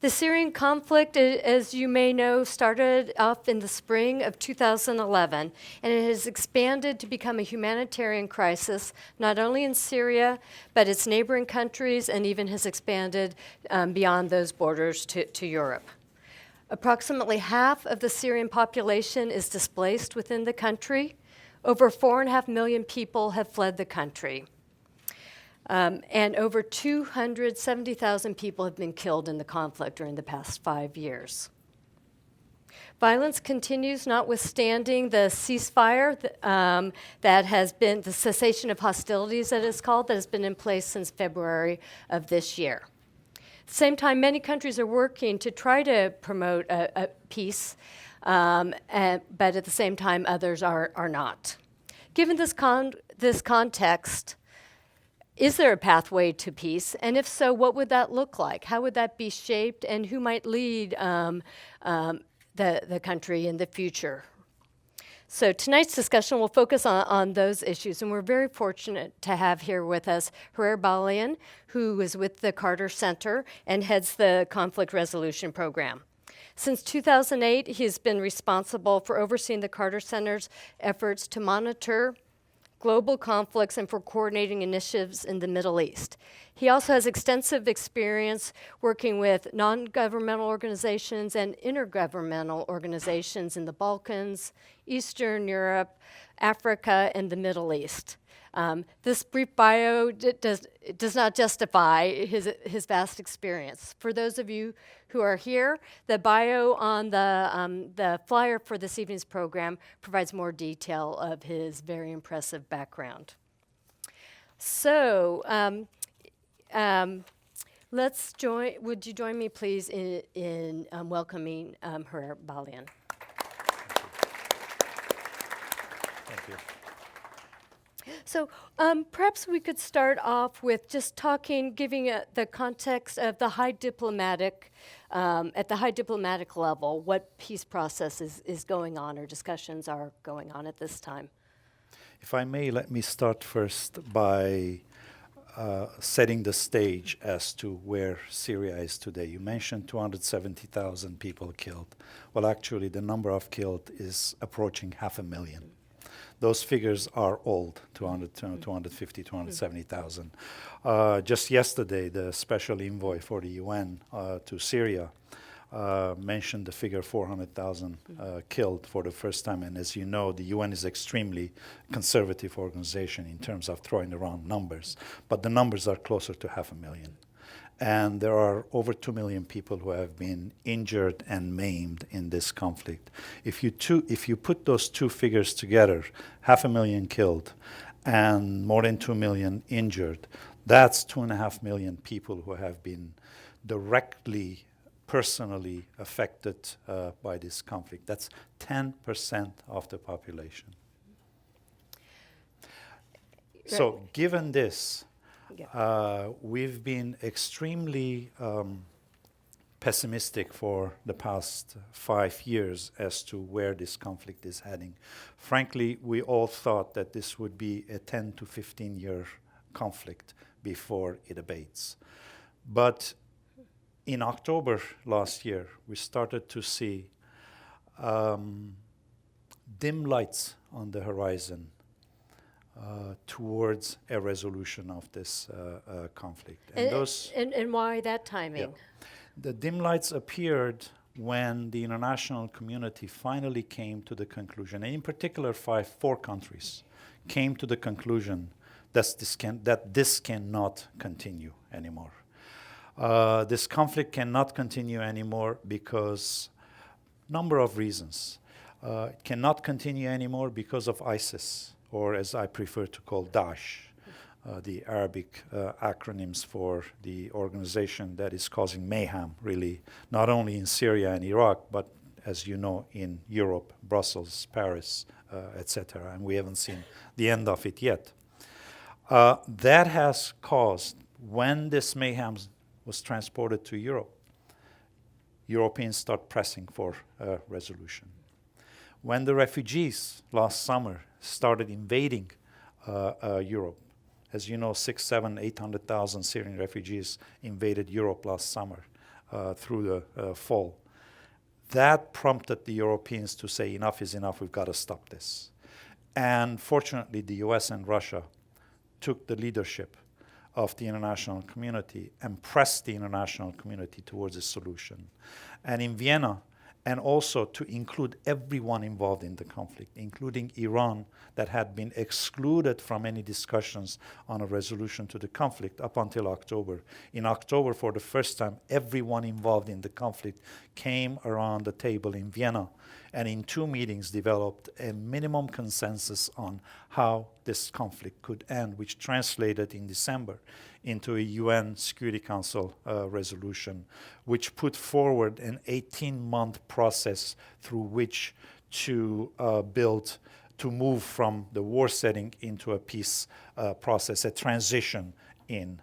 The Syrian conflict, as you may know, started off in the spring of 2011, and it has expanded to become a humanitarian crisis, not only in Syria, but its neighboring countries, and even has expanded beyond those borders to Europe. Approximately half of the Syrian population is displaced within the country. Over 4.5 million people have fled the country. And over 270,000 people have been killed in the conflict during the past 5 years. Violence continues, notwithstanding the ceasefire that has been, the cessation of hostilities that is called, that has been in place since February of this year. At the same time, many countries are working to try to promote a peace, but at the same time, others are not. Given this context, is there a pathway to peace? And if so, what would that look like? How would that be shaped? And who might lead the country in the future? So tonight's discussion will focus on those issues. And we're very fortunate to have here with us Hrair Balian, who is with the Carter Center and heads the Conflict Resolution Program. Since 2008, he's been responsible for overseeing the Carter Center's efforts to monitor global conflicts and for coordinating initiatives in the Middle East. He also has extensive experience working with non-governmental organizations and intergovernmental organizations in the Balkans, Eastern Europe, Africa, and the Middle East. This brief bio does not justify his vast experience. For those of you who are here, the bio on the flyer for this evening's program provides more detail of his very impressive background. So would you join me please in welcoming Hrair Balian. Thank you. So perhaps we could start off with just giving the context of the high diplomatic, at the high diplomatic level, what peace process is going on or discussions are going on at this time. If I may, let me start first by setting the stage as to where Syria is today. You mentioned 270,000 people killed. Well, actually, the number of killed is approaching 500,000. Those figures are old, 250, 270,000. Just yesterday, the special envoy for the UN to Syria mentioned the figure 400,000 killed for the first time. And as you know, the UN is extremely conservative organization in terms of throwing around numbers. But the numbers are closer to 500,000. And there are over 2 million people who have been injured and maimed in this conflict. If you put those two figures together, 500,000 killed and more than 2 million injured, that's 2.5 million people who have been directly, personally affected by this conflict. That's 10% of the population. So given this, we've been extremely pessimistic for the past 5 years as to where this conflict is heading. Frankly, we all thought that this would be a 10 to 15 year conflict before it abates. But in October last year, we started to see dim lights on the horizon towards a resolution of this conflict. And why that timing? Yeah. The dim lights appeared when the international community finally came to the conclusion, and in particular 4 countries came to the conclusion that this cannot continue anymore. This conflict cannot continue anymore because number of reasons. It cannot continue anymore because of ISIS, or as I prefer to call Daesh, the Arabic acronyms for the organization that is causing mayhem, really, not only in Syria and Iraq, but as you know, in Europe, Brussels, Paris, etc. And we haven't seen the end of it yet. That has caused, when this mayhem was transported to Europe, Europeans start pressing for a resolution. When the refugees last summer started invading Europe, as you know, 600,000, 700,000, 800,000 Syrian refugees invaded Europe last summer. through the fall. That prompted the Europeans to say, enough is enough, we've got to stop this. And fortunately, the US and Russia took the leadership of the international community and pressed the international community towards a solution. And in Vienna, and also to include everyone involved in the conflict, including Iran, that had been excluded from any discussions on a resolution to the conflict up until October. In October, for the first time, everyone involved in the conflict came around the table in Vienna, and in 2 meetings developed a minimum consensus on how this conflict could end, which translated in December into a UN Security Council resolution, which put forward an 18-month process through which to move from the war setting into a peace process, a transition in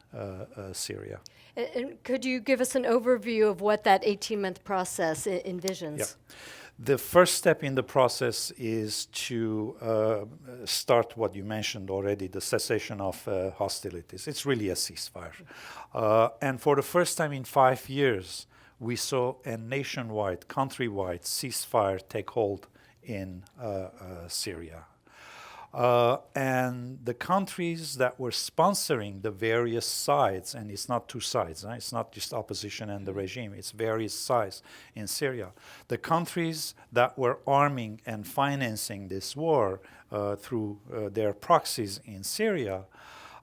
Syria. And could you give us an overview of what that 18-month process envisions? Yeah. The first step in the process is to start what you mentioned already, the cessation of hostilities. It's really a ceasefire. And for the first time in 5 years, we saw a nationwide, countrywide ceasefire take hold in Syria. And the countries that were sponsoring the various sides, and it's not 2 sides, it's not just opposition and the regime, it's various sides in Syria. The countries that were arming and financing this war through their proxies in Syria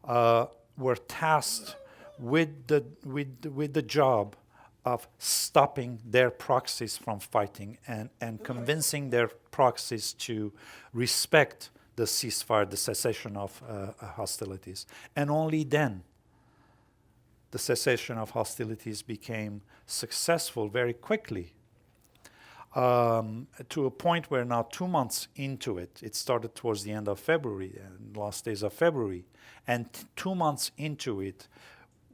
were tasked with the job of stopping their proxies from fighting and convincing their proxies to respect the ceasefire, the cessation of hostilities. And only then the cessation of hostilities became successful very quickly, to a point where now 2 months into it, it started towards the end of February, last days of February, and 2 months into it,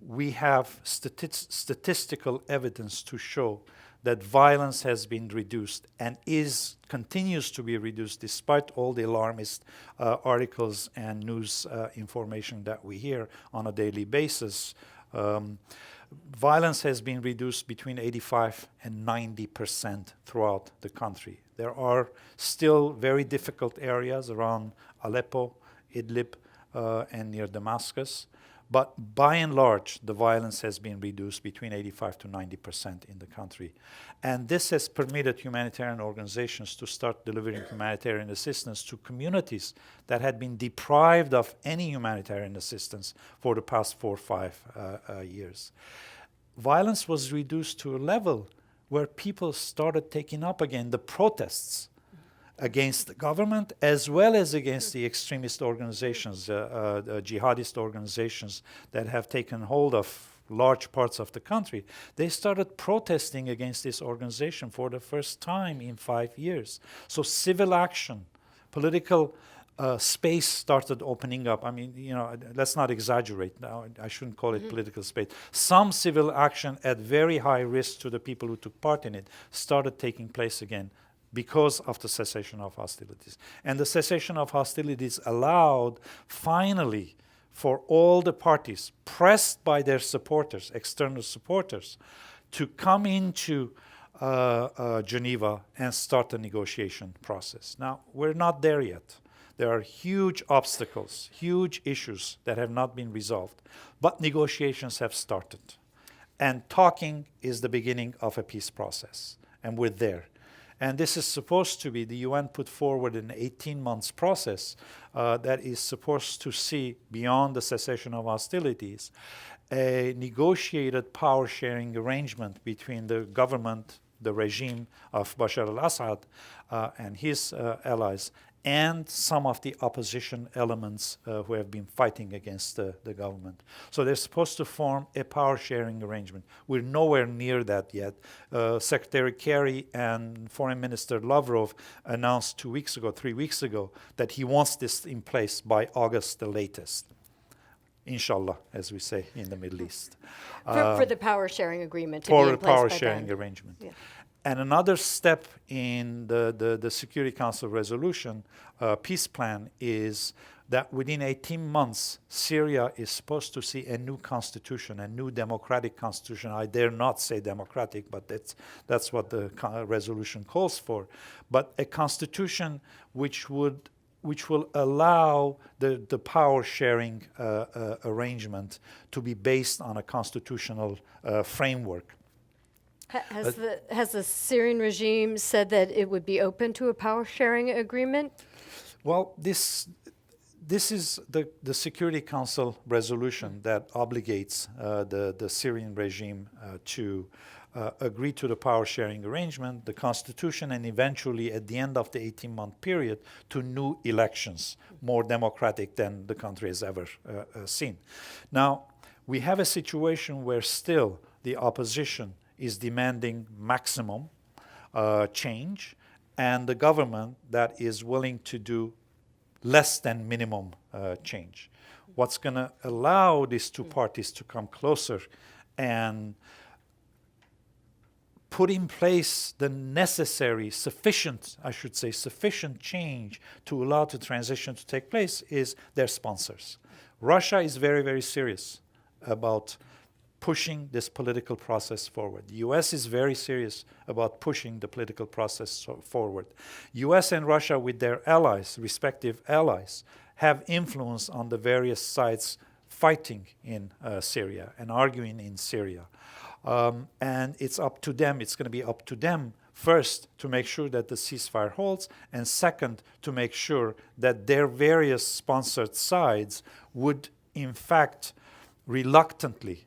we have statistical evidence to show that violence has been reduced and continues to be reduced despite all the alarmist articles and news information that we hear on a daily basis. Violence has been reduced between 85 and 90% throughout the country. There are still very difficult areas around Aleppo, Idlib, and near Damascus. But by and large, the violence has been reduced between 85 to 90% in the country. And this has permitted humanitarian organizations to start delivering humanitarian assistance to communities that had been deprived of any humanitarian assistance for the past 4 or 5 years. Violence was reduced to a level where people started taking up again the protests against the government as well as against the extremist organizations, jihadist organizations that have taken hold of large parts of the country. They started protesting against this organization for the first time in 5 years. So civil action, political space started opening up. I mean, let's not exaggerate now. I shouldn't call it political space. Some civil action at very high risk to the people who took part in it started taking place again, because of the cessation of hostilities. And the cessation of hostilities allowed, finally, for all the parties, pressed by their supporters, external supporters, to come into Geneva and start the negotiation process. Now, we're not there yet. There are huge obstacles, huge issues that have not been resolved, but negotiations have started. And talking is the beginning of a peace process, and we're there. And this is supposed to be, the UN put forward an 18-month process that is supposed to see, beyond the cessation of hostilities, a negotiated power-sharing arrangement between the government, the regime of Bashar al-Assad and his allies, and some of the opposition elements who have been fighting against the government. So they're supposed to form a power-sharing arrangement. We're nowhere near that yet. Secretary Kerry and Foreign Minister Lavrov announced 3 weeks ago, that he wants this in place by August the latest. Inshallah, as we say in the Middle East. For the power-sharing agreement to for be in a place by power-sharing then. arrangement. Yeah. And another step in the Security Council resolution, peace plan, is that within 18 months, Syria is supposed to see a new constitution, a new democratic constitution. I dare not say democratic, but that's what the resolution calls for. But a constitution which will allow the power sharing arrangement to be based on a constitutional framework. Has the Syrian regime said that it would be open to a power sharing agreement? Well, this is the Security Council resolution that obligates the Syrian regime to agree to the power sharing arrangement, the constitution, and eventually at the end of the 18-month period to new elections, more democratic than the country has ever seen. Now, we have a situation where still the opposition is demanding maximum change, and the government that is willing to do less than minimum change. What's going to allow these two parties to come closer and put in place the necessary, sufficient change to allow the transition to take place is their sponsors. Russia is very, very serious about pushing this political process forward. The US is very serious about pushing the political process forward. US and Russia, with their allies, respective allies, have influence on the various sides fighting in Syria and arguing in Syria. And it's up to them, it's going to be up to them first to make sure that the ceasefire holds, and second to make sure that their various sponsored sides would in fact reluctantly,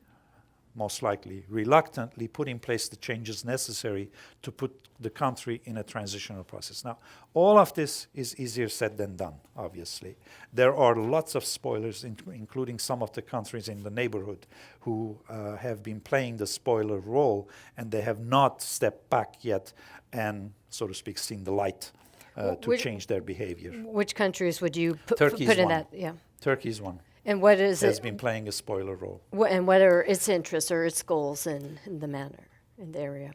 most likely, reluctantly put in place the changes necessary to put the country in a transitional process. Now, all of this is easier said than done, obviously. There are lots of spoilers, including some of the countries in the neighborhood who have been playing the spoiler role, and they have not stepped back yet and, so to speak, seen the light to change their behavior. Which countries would you put one. in that? Yeah. Turkey is one. And what is has been playing a spoiler role. And what are its interests or its goals in the matter, in the area?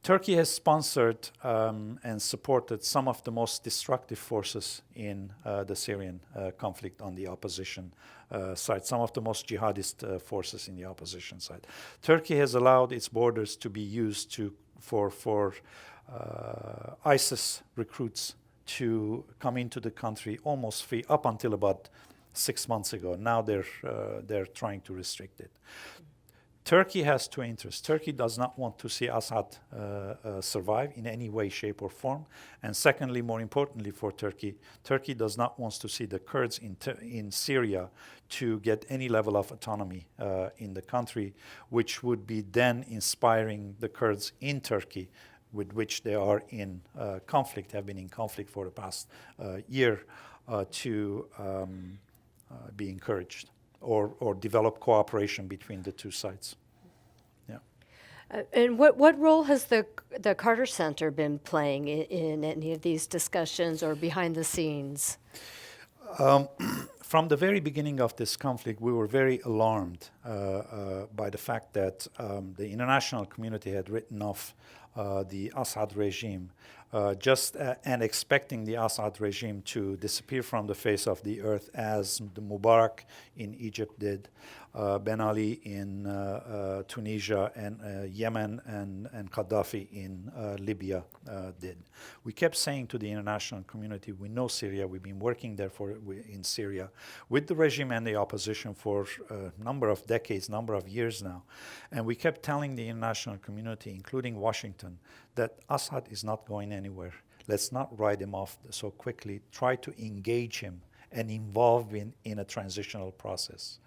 Turkey has sponsored and supported some of the most destructive forces in the Syrian conflict on the opposition side, some of the most jihadist forces in the opposition side. Turkey has allowed its borders to be used for ISIS recruits to come into the country almost free up until about 6 months ago. Now they're trying to restrict it. Turkey has two interests. Turkey does not want to see Assad survive in any way, shape, or form. And secondly, more importantly for Turkey, Turkey does not want to see the Kurds in Syria to get any level of autonomy in the country, which would be then inspiring the Kurds in Turkey, with which they are in conflict, have been in conflict for the past year, to be encouraged or develop cooperation between the two sides. Yeah. And what role has the Carter Center been playing in any of these discussions or behind the scenes? From the very beginning of this conflict, we were very alarmed by the fact that the international community had written off the Assad regime, and expecting the Assad regime to disappear from the face of the earth, as the Mubarak in Egypt did, Ben Ali in Tunisia, and Yemen and Gaddafi in Libya did. We kept saying to the international community, we know Syria, we've been working there in Syria with the regime and the opposition for a number of decades, number of years now. And we kept telling the international community, including Washington, that Assad is not going anywhere. Let's not write him off so quickly. Try to engage him and involve him in a transitional process.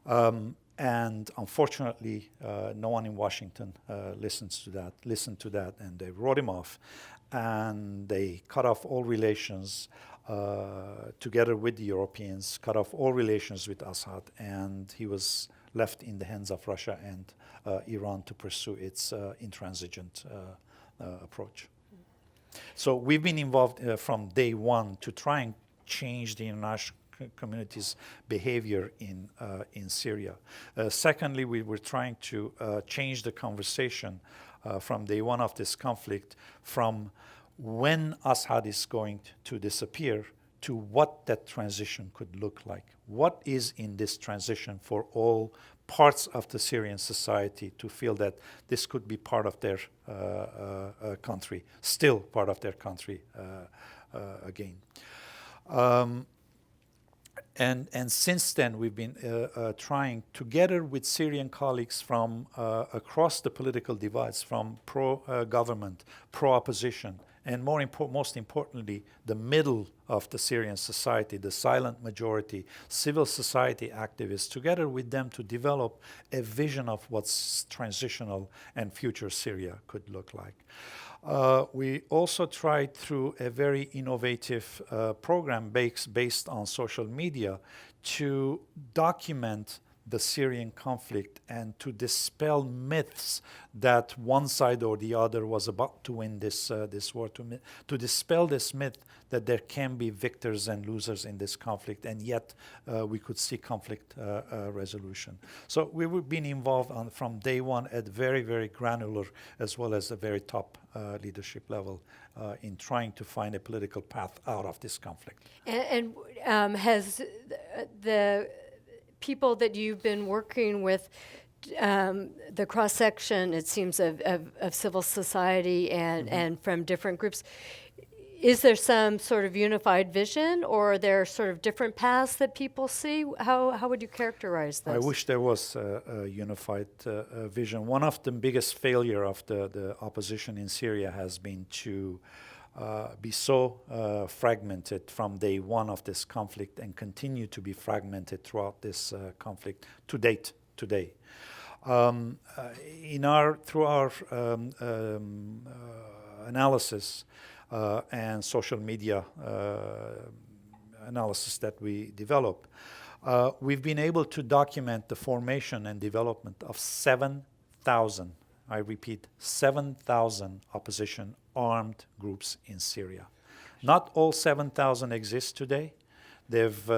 And unfortunately, no one in Washington listened to that, and they wrote him off. And they cut off all relations, together with the Europeans, cut off all relations with Assad, and he was left in the hands of Russia and Iran to pursue its intransigent approach. So we've been involved from day one to try and change the international community's behavior in Syria. Secondly, we were trying to change the conversation from day one of this conflict from when Assad is going to disappear to what that transition could look like. What is in this transition for all parts of the Syrian society to feel that this could be part of their country, still part of their country again. And since then, we've been trying, together with Syrian colleagues from across the political divides, from pro-government, pro-opposition, and most importantly, the middle of the Syrian society, the silent majority, civil society activists, together with them to develop a vision of what's transitional and future Syria could look like. We also tried through a very innovative program based on social media to document the Syrian conflict and to dispel myths that one side or the other was about to win this war, to dispel this myth that there can be victors and losers in this conflict, and yet we could see conflict resolution. So we've been involved from day one at very, very granular as well as a very top leadership level in trying to find a political path out of this conflict. And has the people that you've been working with, the cross-section, it seems, of civil society and from different groups, is there some sort of unified vision, or are there sort of different paths that people see? How would you characterize this? I wish there was a unified vision. One of the biggest failure of the opposition in Syria has been to be so fragmented from day one of this conflict and continue to be fragmented throughout this conflict to date, today. Through our analysis and social media analysis that we develop, we've been able to document the formation and development of 7,000, I repeat, 7,000 opposition armed groups in Syria. Not all 7,000 exist today.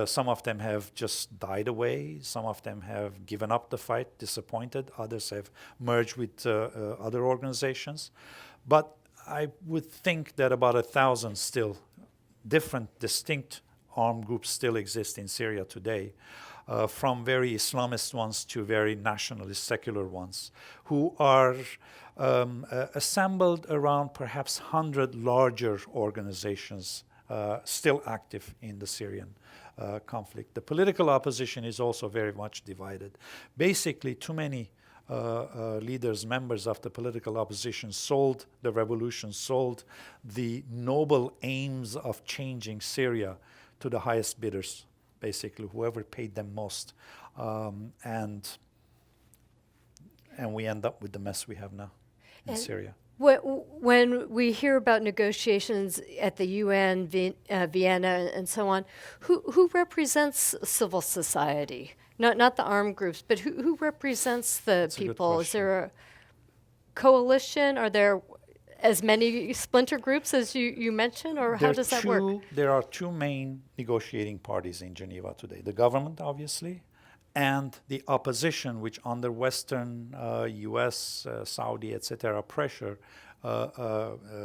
Some of them have just died away. Some of them have given up the fight, disappointed. Others have merged with other organizations. But I would think that about 1,000 still, different, distinct armed groups still exist in Syria today, from very Islamist ones to very nationalist, secular ones, who are assembled around perhaps 100 larger organizations still active in the Syrian conflict. The political opposition is also very much divided. Basically, too many leaders, members of the political opposition sold the revolution, sold the noble aims of changing Syria to the highest bidders, basically, whoever paid them most. And we end up with the mess we have now in Syria. When we hear about negotiations at the UN, Vienna, and so on, who represents civil society? Not the armed groups, but who represents the people? Is there a coalition? Are there as many splinter groups as you mentioned, or how does that work? There are two main negotiating parties in Geneva today. The government, obviously, and the opposition, which under Western, US, Saudi, etc. pressure,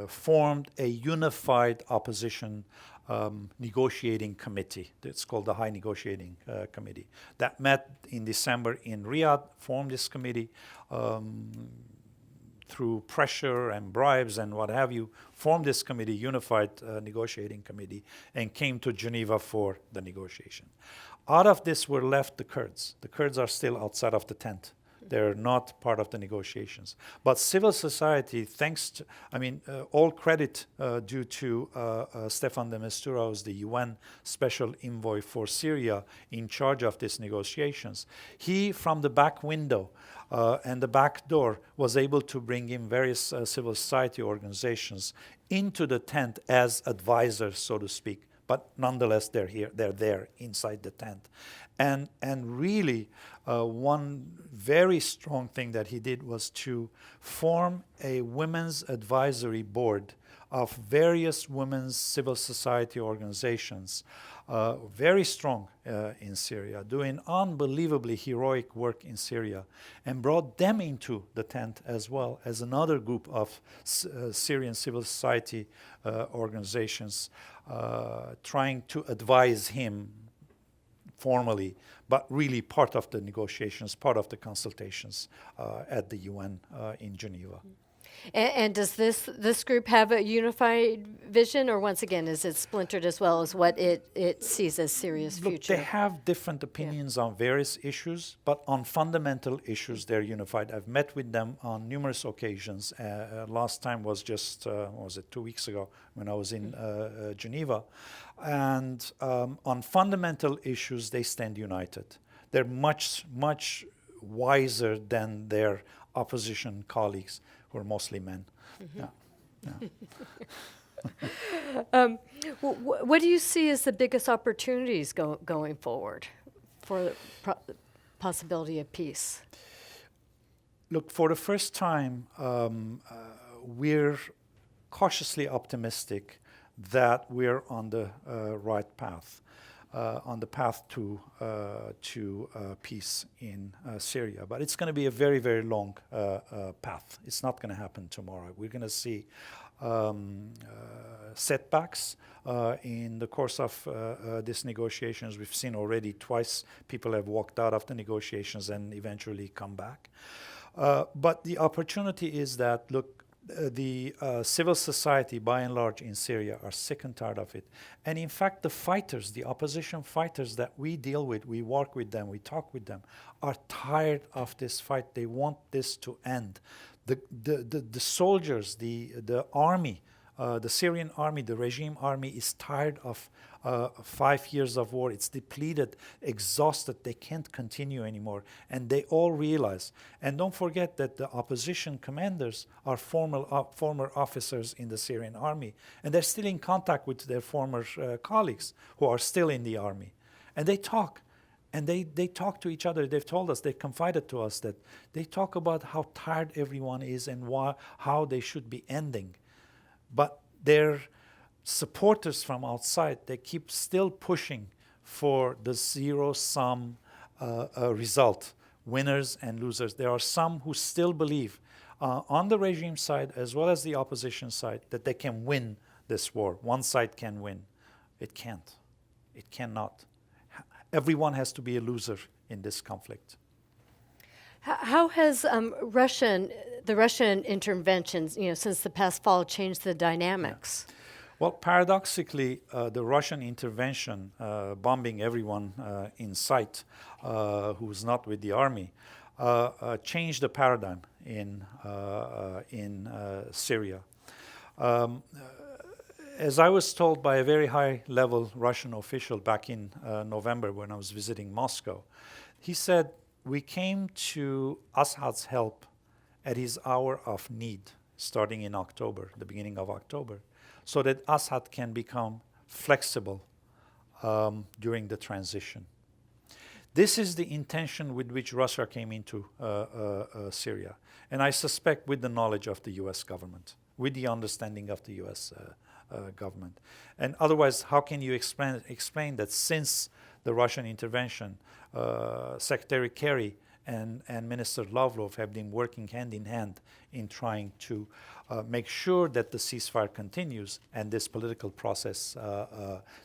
formed a unified opposition negotiating committee. It's called the High Negotiating Committee. That met in December in Riyadh, formed this committee through pressure and bribes and what have you, formed this committee, unified negotiating committee, and came to Geneva for the negotiation. Out of this were left the Kurds. The Kurds are still outside of the tent. They're not part of the negotiations. But civil society, all credit due to Staffan de Mistura, who's the UN Special Envoy for Syria in charge of these negotiations. He, from the back window and the back door, was able to bring in various civil society organizations into the tent as advisors, so to speak. But nonetheless, they're there inside the tent. And really one very strong thing that he did was to form a women's advisory board of various women's civil society organizations, very strong in Syria, doing unbelievably heroic work in Syria, and brought them into the tent as well as another group of Syrian civil society organizations trying to advise him formally, but really part of the negotiations, part of the consultations at the UN in Geneva. And does this group have a unified vision, or once again, is it splintered as well as what it sees as Syria's future? They have different opinions on various issues, but on fundamental issues, they're unified. I've met with them on numerous occasions. Last time was just, was it 2 weeks ago when I was in Geneva. And on fundamental issues, they stand united. They're much, much wiser than their opposition colleagues, who are mostly men. Mm-hmm. Yeah. What do you see as the biggest opportunities going forward for the possibility of peace? Look, for the first time, we're cautiously optimistic that we're on the right path. On the path to peace in Syria. But it's going to be a very, very long path. It's not going to happen tomorrow. We're going to see setbacks in the course of these negotiations. We've seen already twice people have walked out of the negotiations and eventually come back. But the opportunity is that, look, the civil society, by and large, in Syria are sick and tired of it. And in fact, the fighters, the opposition fighters that we deal with, we work with them, we talk with them, are tired of this fight. They want this to end. The soldiers, the army, the Syrian army, the regime army is tired of 5 years of war. It's depleted, exhausted. They can't continue anymore. And they all realize. And don't forget that the opposition commanders are former officers in the Syrian army. And they're still in contact with their former colleagues who are still in the army. And they talk. And they talk to each other. They've told us, they confided to us that they talk about how tired everyone is and how they should be ending. But their supporters from outside, they keep still pushing for the zero-sum result, winners and losers. There are some who still believe, on the regime side as well as the opposition side, that they can win this war. One side can win. It can't. It cannot. Everyone has to be a loser in this conflict. How has the Russian interventions, since the past fall, changed the dynamics? Yeah. Well, paradoxically, the Russian intervention, bombing everyone in sight who's not with the army, changed the paradigm in Syria. As I was told by a very high-level Russian official back in November when I was visiting Moscow, he said, "We came to Assad's help at his hour of need, starting in October, the beginning of October, so that Assad can become flexible during the transition." This is the intention with which Russia came into Syria, and I suspect with the knowledge of the U.S. government, with the understanding of the U.S. Government. And otherwise, how can you explain that since the Russian intervention, Secretary Kerry and Minister Lavrov have been working hand in hand in trying to make sure that the ceasefire continues and this political process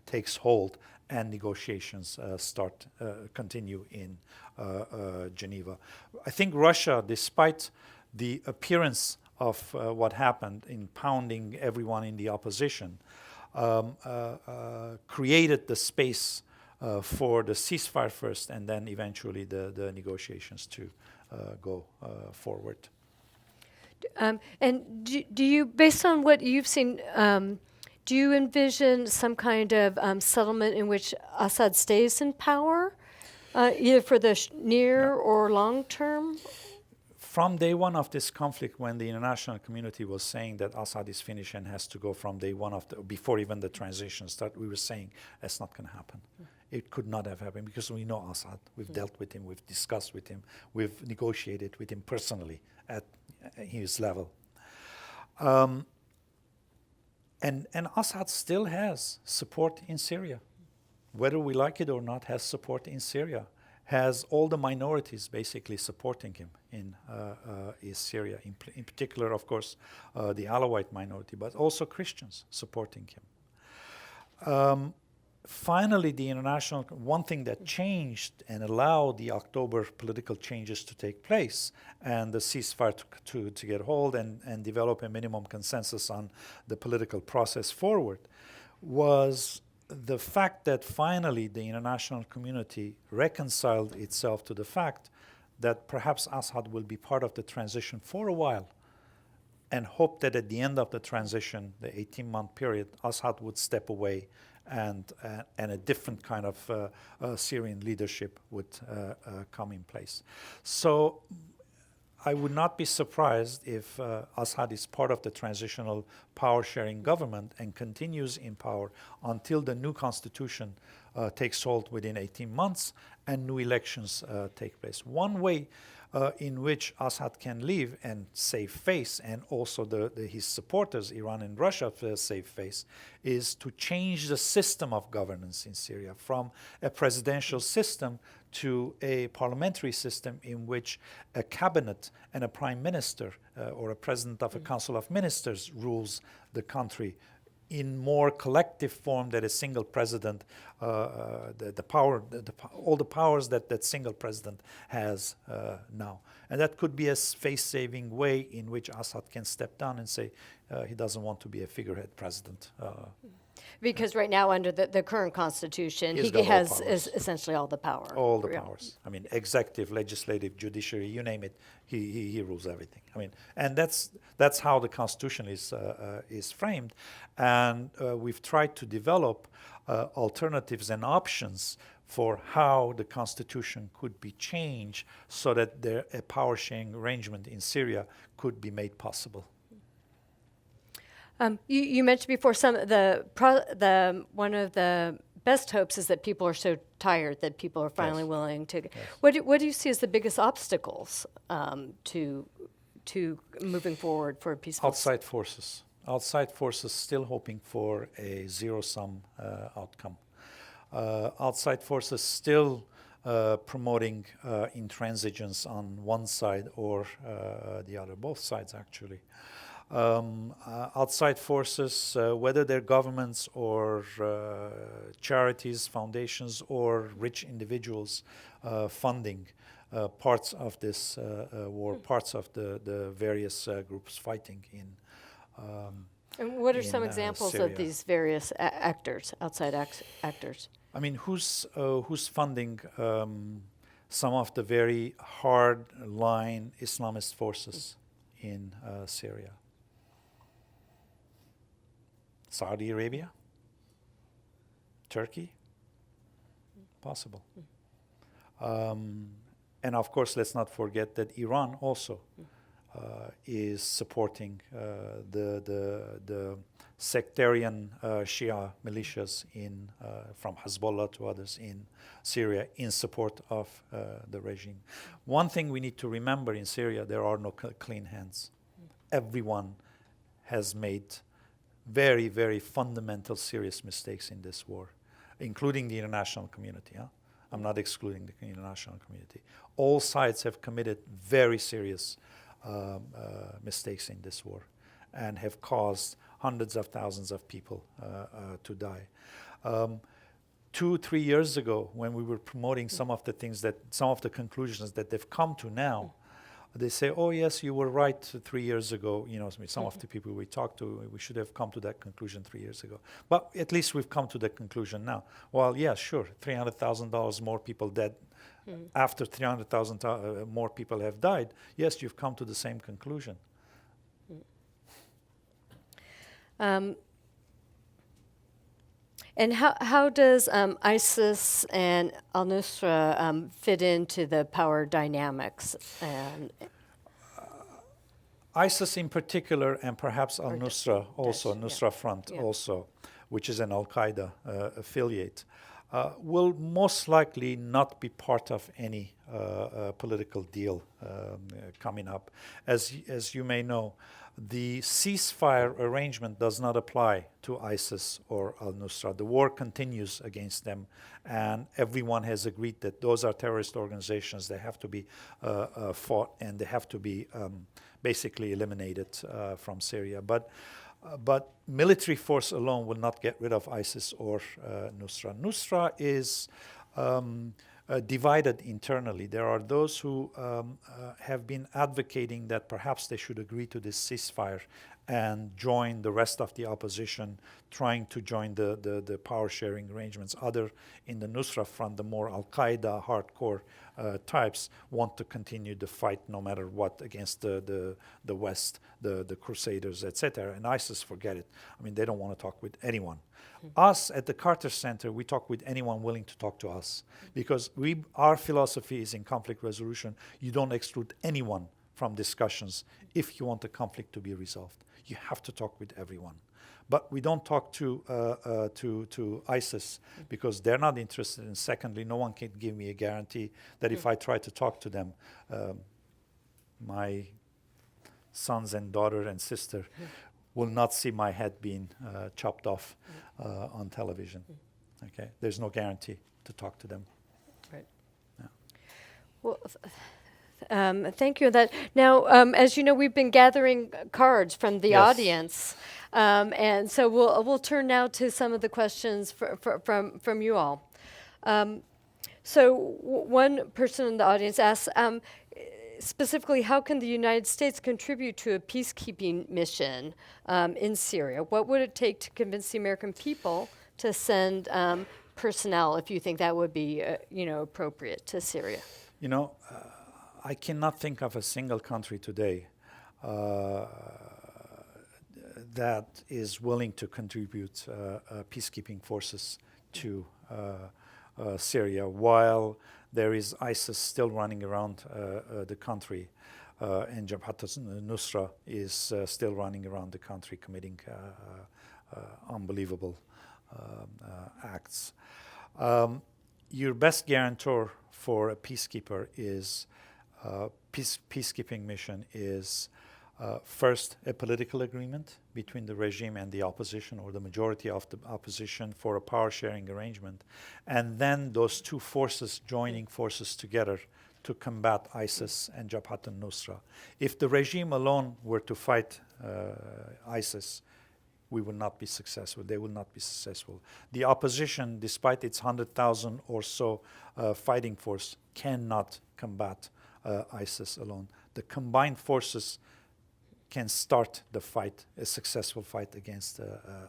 takes hold and negotiations continue in Geneva. I think Russia, despite the appearance of what happened in pounding everyone in the opposition, created the space for the ceasefire first and then eventually the negotiations to go forward. And do you, based on what you've seen, do you envision some kind of settlement in which Assad stays in power, either for the near or long term? From day one of this conflict, when the international community was saying that Assad is finished and has to go from day one before even the transition started, we were saying that's not going to happen. it could not have happened because we know Assad. We've dealt with him, we've discussed with him, we've negotiated with him personally at his level. And Assad still has support in Syria. Whether we like it or not, has support in Syria. Has all the minorities basically supporting him in Syria. In particular, of course, the Alawite minority, but also Christians supporting him. Finally, the international, one thing that changed and allowed the October political changes to take place and the ceasefire to get hold and develop a minimum consensus on the political process forward was the fact that finally the international community reconciled itself to the fact that perhaps Assad will be part of the transition for a while and hope that at the end of the transition, the 18-month period, Assad would step away and a different kind of Syrian leadership would come in place. So I would not be surprised if Assad is part of the transitional power-sharing government and continues in power until the new constitution takes hold within 18 months and new elections take place. One way in which Assad can live and save face, and also his supporters, Iran and Russia, save face, is to change the system of governance in Syria from a presidential system to a parliamentary system in which a cabinet and a prime minister or a president of a council of ministers rules the country in more collective form than a single president, all the powers that single president has now. And that could be a face-saving way in which Assad can step down and say he doesn't want to be a figurehead president. Because right now, under the current constitution, he has essentially all the power. All the powers. I mean, executive, legislative, judiciary, you name it, he rules everything. I mean, and that's how the constitution is framed. And we've tried to develop alternatives and options for how the constitution could be changed so that a power-sharing arrangement in Syria could be made possible. You mentioned before one of the best hopes is that people are so tired that people are finally willing to. Yes. What do you see as the biggest obstacles to moving forward for a peaceful? Outside forces still hoping for a zero-sum outcome. Outside forces still promoting intransigence on one side or the other, both sides actually. Outside forces, whether they're governments or charities, foundations, or rich individuals funding parts of this war, parts of the various groups fighting in and what are some examples Syria. of these various actors, outside actors? I mean, who's funding some of the very hard-line Islamist forces in Syria? Saudi Arabia? Turkey? Possible. And of course, let's not forget that Iran also is supporting the sectarian Shia militias from Hezbollah to others in Syria in support of the regime. One thing we need to remember in Syria, there are no clean hands. Everyone has made very, very fundamental, serious mistakes in this war, including the international community. I'm not excluding the international community. All sides have committed very serious mistakes in this war and have caused hundreds of thousands of people to die. 2-3 years ago, when we were promoting some of the conclusions that they've come to now, they say, oh yes, you were right 3 years ago. You know, some of the people we talked to, we should have come to that conclusion 3 years ago. But at least we've come to that conclusion now. Well, yeah, sure, $300,000 more people dead. After 300,000 more people have died, yes, you've come to the same conclusion. And how does ISIS and al-Nusra fit into the power dynamics? ISIS in particular, and perhaps al-Nusra also, Nusra Front also, which is an al-Qaeda affiliate, will most likely not be part of any political deal coming up. As you may know, the ceasefire arrangement does not apply to ISIS or al-Nusra. The war continues against them, and everyone has agreed that those are terrorist organizations. They have to be fought, and they have to be basically eliminated from Syria. But military force alone will not get rid of ISIS or Nusra. Nusra is divided internally. There are those who have been advocating that perhaps they should agree to this ceasefire and join the rest of the opposition, trying to join the power-sharing arrangements. Other in the Nusra front, the more Al-Qaeda hardcore types, want to continue the fight no matter what against the West, the Crusaders, etc. And ISIS, forget it. I mean, they don't want to talk with anyone. Us at the Carter Center, we talk with anyone willing to talk to us, because our philosophy is in conflict resolution. You don't exclude anyone from discussions if you want the conflict to be resolved. You have to talk with everyone. But we don't talk to ISIS because they're not interested. And secondly, no one can give me a guarantee that if I try to talk to them, my sons and daughter and sister will not see my head being chopped off on television. Okay, there's no guarantee to talk to them. Right. Yeah. Well, thank you on that. Now, as you know, we've been gathering cards from the audience, and so we'll turn now to some of the questions from you all. So one person in the audience asks, specifically, how can the United States contribute to a peacekeeping mission in Syria? What would it take to convince the American people to send personnel, if you think that would be, appropriate to Syria? I cannot think of a single country today that is willing to contribute peacekeeping forces to Syria, while there is ISIS still running around the country, and Jabhat al-Nusra is still running around the country committing unbelievable acts. Your best guarantor for a peacekeeper is peacekeeping mission is first a political agreement between the regime and the opposition, or the majority of the opposition, for a power-sharing arrangement, and then those two forces joining forces together to combat ISIS and Jabhat al-Nusra. If the regime alone were to fight ISIS, we will not be successful. They will not be successful. The opposition, despite its 100,000 or so fighting force, cannot combat ISIS alone. The combined forces can start the fight, a successful fight against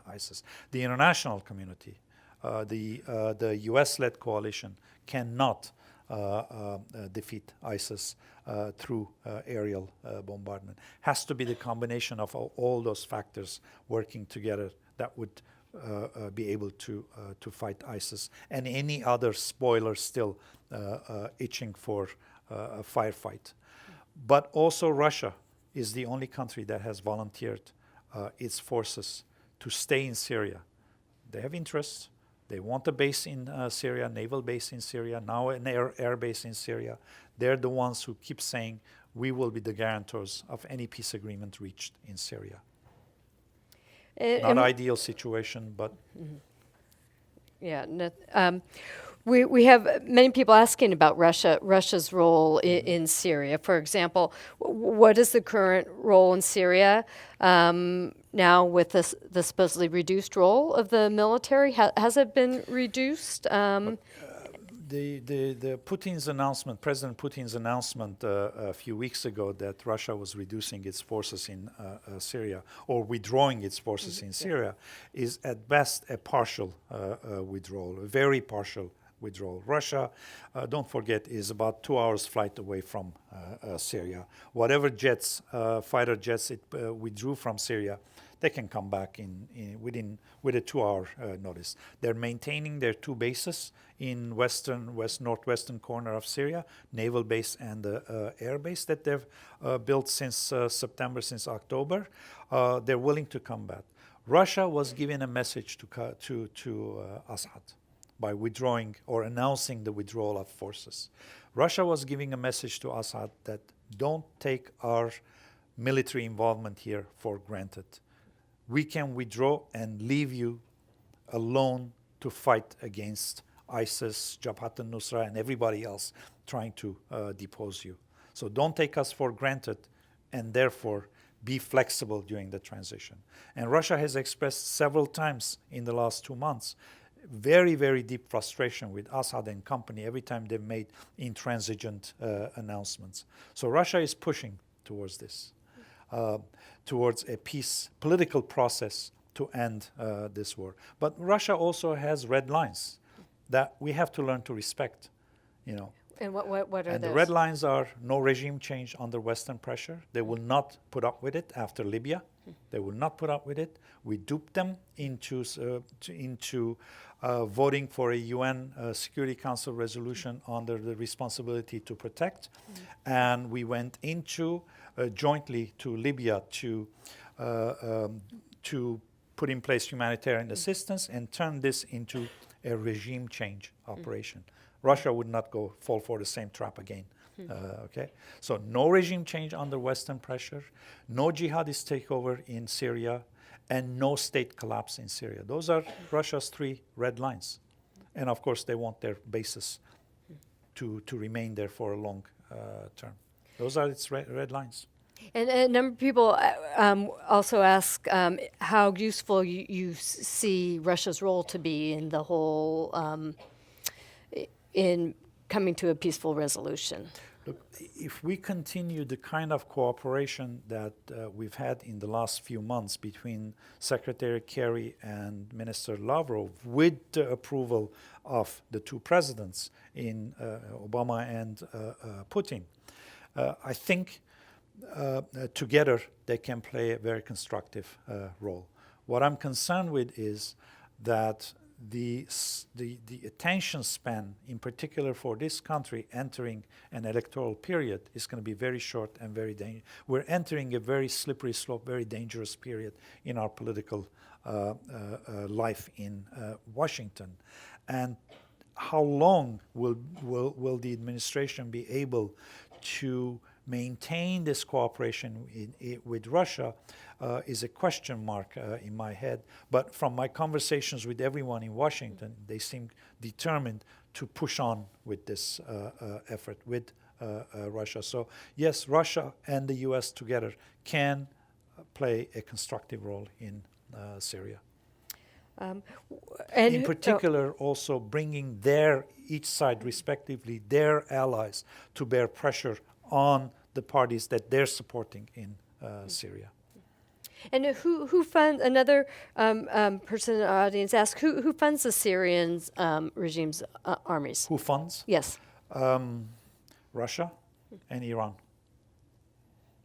ISIS. The international community, the US-led coalition, cannot defeat ISIS through aerial bombardment. Has to be the combination of all those factors working together that would be able to fight ISIS and any other spoiler still itching for a firefight. But also Russia is the only country that has volunteered its forces to stay in Syria. They have interests. They want a base in Syria, naval base in Syria, now an air base in Syria. They're the ones who keep saying, we will be the guarantors of any peace agreement reached in Syria. Not ideal situation, but... Yeah. We have many people asking about Russia's role in Syria. For example, what is the current role in Syria now with the supposedly reduced role of the military? Has it been reduced? The Putin's announcement, President Putin's announcement a few weeks ago that Russia was reducing its forces in Syria, or withdrawing its forces in Syria, is at best a partial withdrawal, a very partial withdrawal. Russia, don't forget, is about 2 hours flight away from Syria. Whatever jets, fighter jets it withdrew from Syria, they can come back with a 2-hour notice. They're maintaining their two bases in northwestern corner of Syria, naval base and air base that they've built since September, since October. They're willing to combat. Russia was giving a message to Assad. by withdrawing or announcing the withdrawal of forces. Russia was giving a message to Assad that don't take our military involvement here for granted. We can withdraw and leave you alone to fight against ISIS, Jabhat al-Nusra, and everybody else trying to depose you. So don't take us for granted, and therefore be flexible during the transition. And Russia has expressed several times in the last 2 months very, very deep frustration with Assad and company every time they've made intransigent announcements. So Russia is pushing towards this, towards a peace, political process to end this war. But Russia also has red lines that we have to learn to respect, you know. And what are And those? the red lines are no regime change under Western pressure. They will not put up with it after Libya. They will not put up with it. We duped them into voting for a UN Security Council resolution under the responsibility to protect. And we went into jointly to Libya to put in place humanitarian assistance and turn this into a regime change operation. Russia would not fall for the same trap again. Okay, so no regime change under Western pressure, no jihadist takeover in Syria, and no state collapse in Syria. Those are Russia's 3 red lines, and of course they want their bases to remain there for a long term. Those are its red lines. And a number of people also ask how useful you see Russia's role to be in the whole, in coming to a peaceful resolution. Look, if we continue the kind of cooperation that we've had in the last few months between Secretary Kerry and Minister Lavrov, with the approval of the 2 presidents in Obama and Putin, I think together they can play a very constructive role. What I'm concerned with is that the attention span, in particular for this country entering an electoral period, is going to be very short and very dangerous. We're entering a very slippery slope, very dangerous period in our political life in Washington. And how long will the administration be able to maintain this cooperation with Russia is a question mark in my head. But from my conversations with everyone in Washington, they seem determined to push on with this effort with Russia. So yes, Russia and the US together can play a constructive role in Syria. And in particular, also bringing each side respectively, their allies to bear pressure on the parties that they're supporting in Syria. And who funds, another person in the audience asked, who funds the Syrian regime's armies? Who funds? Yes. Russia and Iran.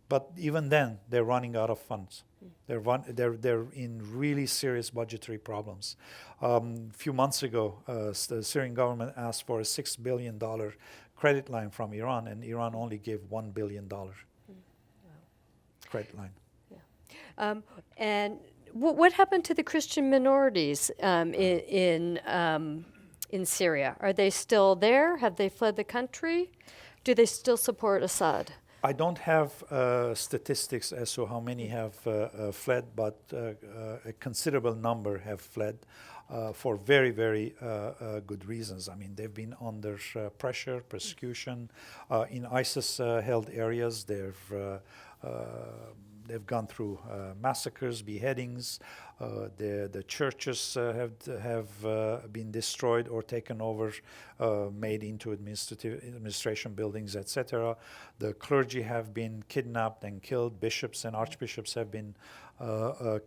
But even then, they're running out of funds. They're in really serious budgetary problems. A few months ago, the Syrian government asked for a $6 billion credit line from Iran, and Iran only gave $1 billion credit line. Yeah. And what happened to the Christian minorities in Syria? Are they still there? Have they fled the country? Do they still support Assad? I don't have statistics as to how many have fled, but a considerable number have fled for very, very good reasons. I mean, they've been under pressure, persecution. In ISIS-held areas, they've gone through massacres, beheadings. The churches have been destroyed or taken over, made into administration buildings, etc. The clergy have been kidnapped and killed. Bishops and archbishops have been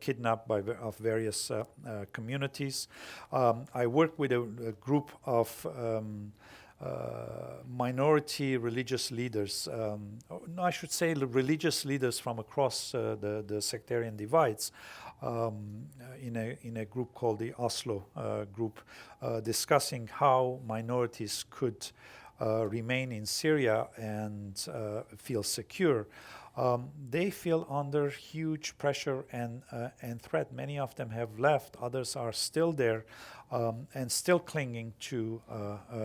kidnapped of various communities. I work with a group of minority religious leaders, no, I should say religious leaders from across the sectarian divides, in a group called the Oslo group, discussing how minorities could remain in Syria and feel secure. they feel under huge pressure and threat. Many of them have left. Others are still there and still clinging to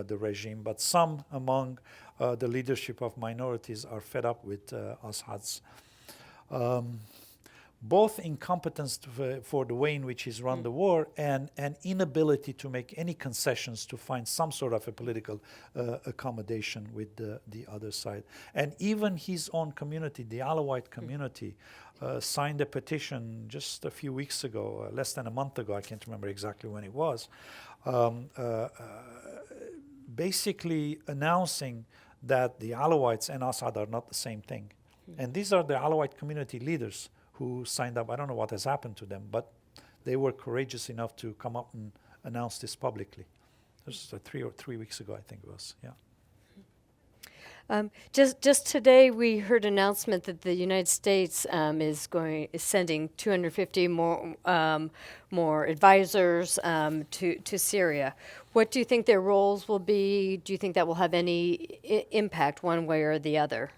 the regime. But some among the leadership of minorities are fed up with Assad's both incompetence for the way in which he's run the war and an inability to make any concessions to find some sort of a political accommodation with the other side. And even his own community, the Alawite community, signed a petition just a few weeks ago, less than a month ago, I can't remember exactly when it was, basically announcing that the Alawites and Assad are not the same thing. And these are the Alawite community leaders who signed up. I don't know what has happened to them, but they were courageous enough to come up and announce this publicly. This was 3 weeks ago, I think it was, yeah. Just today, we heard an announcement that the United States is sending 250 more advisors to Syria. What do you think their roles will be? Do you think that will have any impact one way or the other?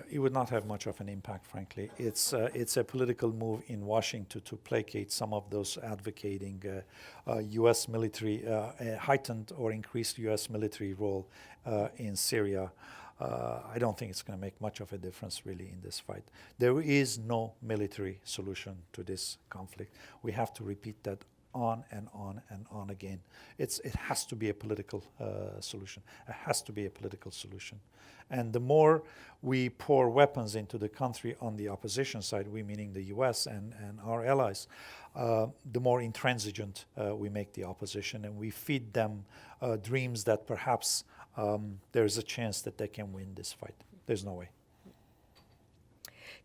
It would not have much of an impact, frankly. It's a political move in Washington to placate some of those advocating U.S. military, heightened or increased U.S. military role in Syria. I don't think it's going to make much of a difference, really, in this fight. There is no military solution to this conflict. We have to repeat that on and on and on again. It has to be a political solution. It has to be a political solution. And the more we pour weapons into the country on the opposition side, we meaning the US and our allies, the more intransigent we make the opposition, and we feed them dreams that perhaps there's a chance that they can win this fight. There's no way.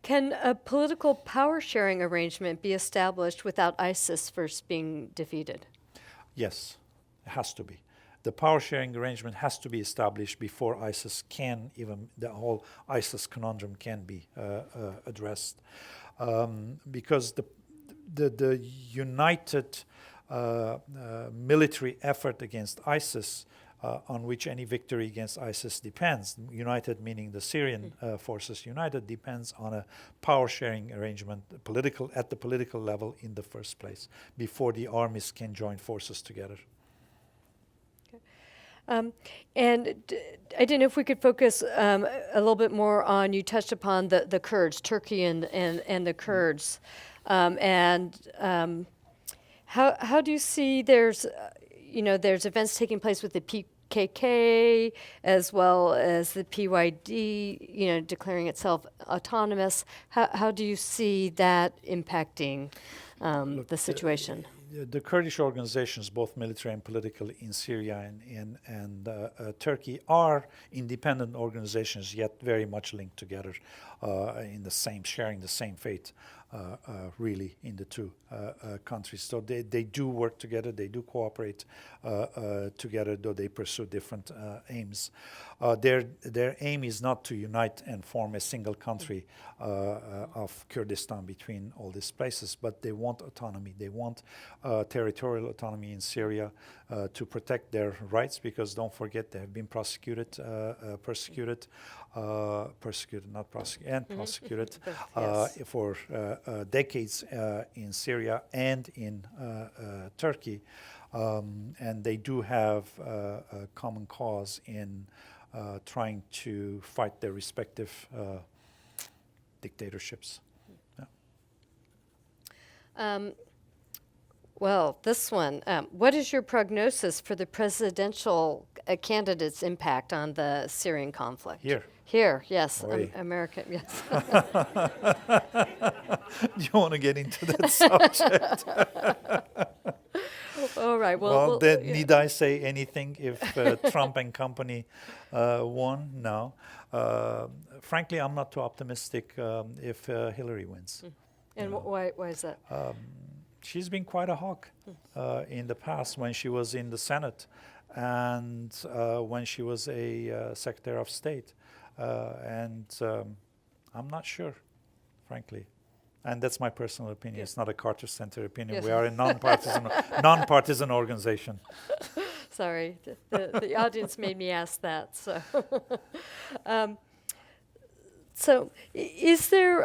Can a political power-sharing arrangement be established without ISIS first being defeated? Yes, it has to be. The power-sharing arrangement has to be established before ISIS can even, the whole ISIS conundrum can be addressed. Because the united military effort against ISIS, on which any victory against ISIS depends, united meaning the Syrian forces united, depends on a power-sharing arrangement at the political level in the first place, before the armies can join forces together. And I didn't know if we could focus a little bit more on, you touched upon the Kurds, Turkey and the Kurds. How do you see there's events taking place with the PKK as well as the PYD, declaring itself autonomous. How do you see that impacting the situation? The Kurdish organizations, both military and political, in Syria and Turkey, are independent organizations, yet very much linked together, sharing the same fate, really, in the two countries. So they do work together, they do cooperate together, though they pursue different aims. Their aim is not to unite and form a single country of Kurdistan between all these places, but they want autonomy. They want territorial autonomy in Syria to protect their rights, because don't forget they have been prosecuted, for decades in Syria and in Turkey, and they do have a common cause in trying to fight their respective dictatorships. Yeah. Well, this one, what is your prognosis for the presidential candidate's impact on the Syrian conflict? Here, yes, American, yes. Do you want to get into that subject? All right. Well, need I say anything if Trump and company won? No. Frankly, I'm not too optimistic if Hillary wins. And why is that? She's been quite a hawk in the past when she was in the Senate and when she was a Secretary of State. And I'm not sure, frankly. And that's my personal opinion. It's not a Carter Center opinion. Yes. We are a non-partisan organization. Sorry, the audience made me ask that. So, So, is there,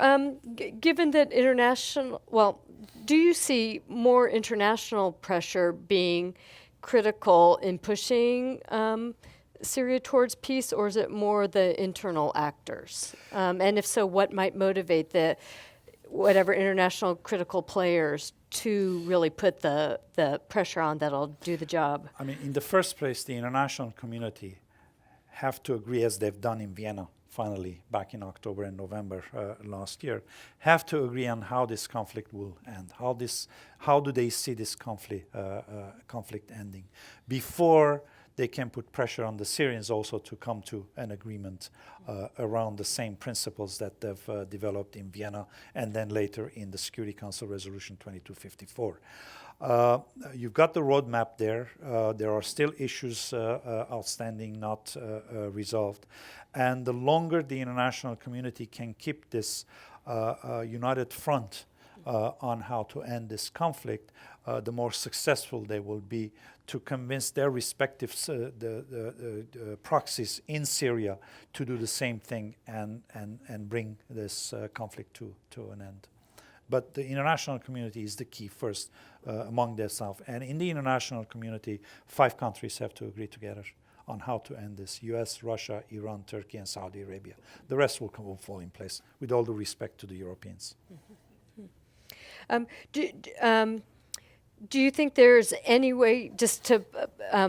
given that do you see more international pressure being critical in pushing Syria towards peace, or is it more the internal actors? And if so, what might motivate whatever international critical players to really put the pressure on that'll do the job? I mean, in the first place, the international community have to agree, as they've done in Vienna, finally, back in October and November last year, have to agree on how this conflict will end. How do they see this conflict ending before they can put pressure on the Syrians also to come to an agreement around the same principles that they've developed in Vienna and then later in the Security Council Resolution 2254. You've got the roadmap there. There are still issues outstanding, not resolved. And the longer the international community can keep this united front on how to end this conflict, the more successful they will be to convince their respective proxies in Syria to do the same thing and bring this conflict to an end. But the international community is the key first among themselves. And in the international community, 5 countries have to agree together on how to end this: US, Russia, Iran, Turkey, and Saudi Arabia. The rest will fall in place, with all due respect to the Europeans. Do you think there's any way, just to